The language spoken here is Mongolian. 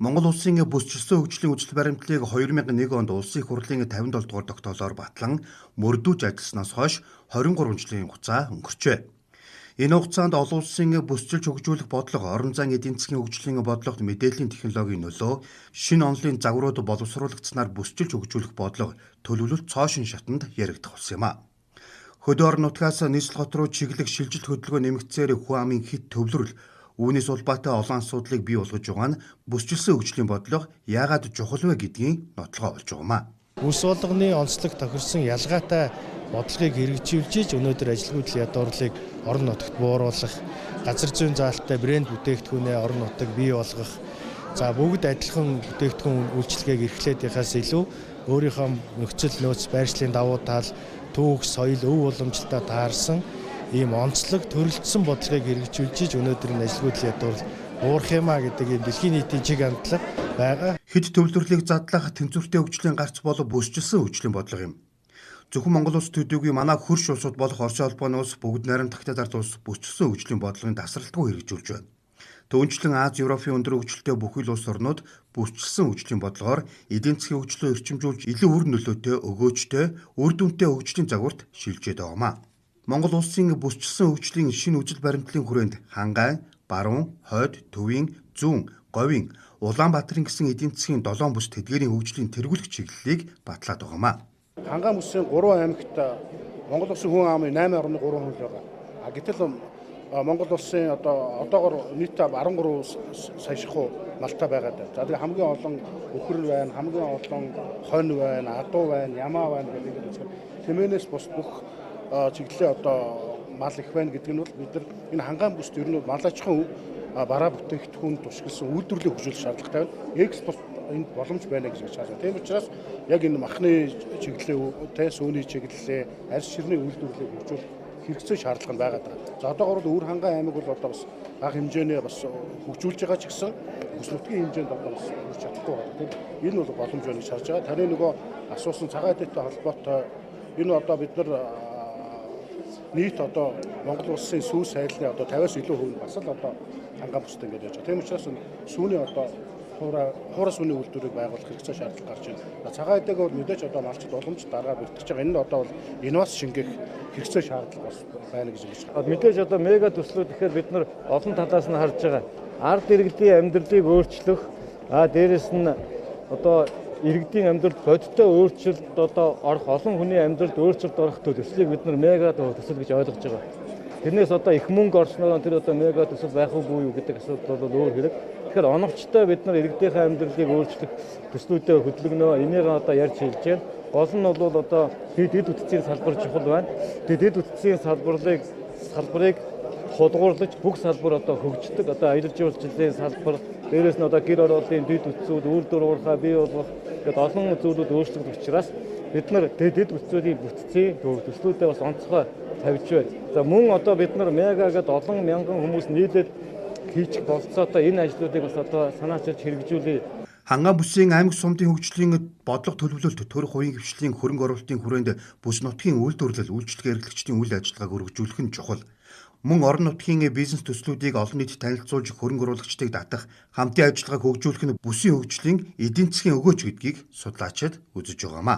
Монгол улсын бүсчилсэн хөгжлийн үжил баримтлалыг 2001 онд улсын их хурлын 57 дугаар тогтоолоор батлан мөрдүүлж ажилласнаас хойш 23 жилийн хугацаа өнгөрчээ. Энэ хугацаанд олон улсын бүсчилж хөгжүүлэх бодлого, орон зайн эдийн засгийн хөгжлийн бодлогод мэдээллийн технологийн нөлөө, шинэ онолын загварууд боловсруулагдсанаар бүсчилж хөгжүүлэх бодлого төлөвлөлт цоошин шатанд яригдах болсон юм а. Хөдөө орон нутгаас нийслэл хот руу чиглэх шилжилт хөдөлгөөн нэмэгдсээр хүн амын хит төвлөрөл, үүнээс улбаатай олон асуудлыг бий болгож байгаа нь бүсчилсэн хөгжлийн бодлого яагаад чухал вэ гэдгийн нотлогоо олж байгаа юм а. Бүс болгоны онцлог тохирсон ялгаатай бодлогыг хэрэгжүүлж өнөөдөр ажилгүйдэл ядуурлыг орон нутагт бууруулах, газар зүйн заалттай брэнд бүтээгдэхүүнээ орон нутаг бий болгох, бүгд адилхан бүтээгдэхүүн үйлчилгээг эрхлээдийнхээс илүү өөрийнхөө нөхцөл нөөц байршлын давуу тал, түүх, соёл, өв уламжлалтаа таарсан ийм онцлог төрөлцсөн бодлогыг хэрэгжүүлж өнөөдөр энэ ажилгүйдэл ядуурл уурах юм а гэдэг ийм дэлхийн нийтийн чиг хандлага байгаа. Хэд төвлөрлийг задлах тэнцвэртэй хөгжлийн гарц бол бүсчилсэн хөгжлийн бодлого юм. Зөвхөн Монгол улс төдийгүй манай хөрш улсууд болох Оросын холбооны улс, бүгд найрамд Тагтад ард улс бүсчилсэн хөгжлийн бодлогын тасралтгүй хэрэгжүүлж байна. Түүнчлэн Аз, Европын өндөр хөгжилтэй бүхэл улс орнууд бүсчилсэн хөгжлийн бодлогоор эдийн засгийн хөгжлөө эрчимжүүлж илүү үр нөлөөтэй, өгөөжтэй, үр дүнтэй хөгжлийн загварт шилжээд байгаа юм а. Монгол улсын бүсчилсэн хөгжлийн шинэ үжил баримтлалын хүрээнд Хангай, Баруун, Хойд, Төвийн, Зүүн, Говийн, Улаанбаатарын гэсэн эдийн засгийн 7 бүс тэдгээрийн хөгжлийн тэргүүлэх чиглэлийг батлаад байгаа юм а. Хангай бүсийн 3 аймагт Монгол улсын хүн амын 8.3% байгаа. Гэтэл Монгол улсын одоогоор нийт 13 сая ширхүү малтай байгаад байна. За тэгээ хамгийн олон өхөр байна, хамгийн олон хонь байна, адуу байна, ямаа байна гэдэг үзэхээр тэмээнээс бус бүх чиглэлийн мал их байна гэдэг нь бол бид нар энэ Хангай бүст ер нь малажхан бараа бүтээгдэхүүн тушгилсан үйлдвэрлэлийг хөгжүүлэх шаардлагатай байна. Экспорт энд боломж байна гэж харж байна. Тийм учраас яг энэ махны чиглэлээ, сүүний чиглэлээ, арьс ширний үйлдвэрлэлийг хөгжүүлэх хэрэгцээ шаардлага нь байгаа даа. За одоогоор Өвөр Хангай аймаг бол бас бага хэмжээний бас хөгжүүлж байгаа ч гэсэн бүс нутгийн хэмжээнд бас хүрч чадахгүй байна. Тийм энэ бол боломж байна гэж харж байгаа. Таны нөгөө асуусан цагаан эдтэй холбоотой энэ бид нар нийт Монгол улсын сүүс сайдлын 50-аас илүү хувь нь бас л Хангай бүстэй ингэж яаж байгаа. Тийм учраас сүүний хуура сүүний үйлдвэрийг байгуулах хэрэгцээ шаардлага гарч байна. Цагаан эдэг бол мэдээж малчд боломж дараа бэлтгэж байгаа. Энэ нь бол инновац шингээх хэрэгцээ шаардлага бас байна гэж хэлж байна. Мэдээж мега төслүүд гэхээр бид нар олон талаас нь харж байгаа. Ард иргэдийн амьдралыг өөрчлөх, дээрэс нь иргэдийн амьдралд бодиттой өөрчлөлт орох, олон хүний амьдралд өөрчлөлт орох төслийг бид нар мега төсөл гэж ойлгож байгаа. Тэрнээс их мөнгө орсноор тэр мега төсөл байх уугүй юу гэдэг асуудал бол өөр хэрэг. Тэгэхээр оновчтой бид нар иргэдийнхээ амьдралыг өөрчлөх төслүүдэд хөдөлгөнөө энийг ярьж хэлж байна. Гол нь бол дэд үтцийн салбар чухал байна. Дэд үтцийн салбарыг хулгуурлаж бүх салбар хөгждөг. Аялал жуулчлалын салбар, дээрээс нь гэр орооллын дэд үтцүүд, үйлдвэр уурхай бий болгох гэдэг олон зүйлүүд өөрчлөгдөх учраас бид нар дэд үтцүүдийн бүтцийн төслүүдэд бас онцгой тавьж байна. Мөн бид нар мега гэдэг олон мянган хүмүүс нийлээд хийчих болцоотой энэ ажлуудыг бас санаачилж хэрэгжүүлээ. Хангай бүсийн аймаг сумдын хөгжлийн бодлого төлөвлөлт, төрх хувийн хвшлийн хөрөнгө оруулалтын хүрээнд бүс нутгийн үйлдвэрлэл, үйлчлэгээ эрхлэгчдийн үйл ажиллагааг өргөжүүлэх нь чухал. Мөн орон нутгийн бизнес төслүүдийг олон нийтэд танилцуулж хөрөнгө оруулагчдыг татах, хамтын ажиллагааг хөгжүүлэх нь бүсийн хөгжлийн эдийн засгийн өгөөч гэдгийг судлаачид үзэж байгаа юм а.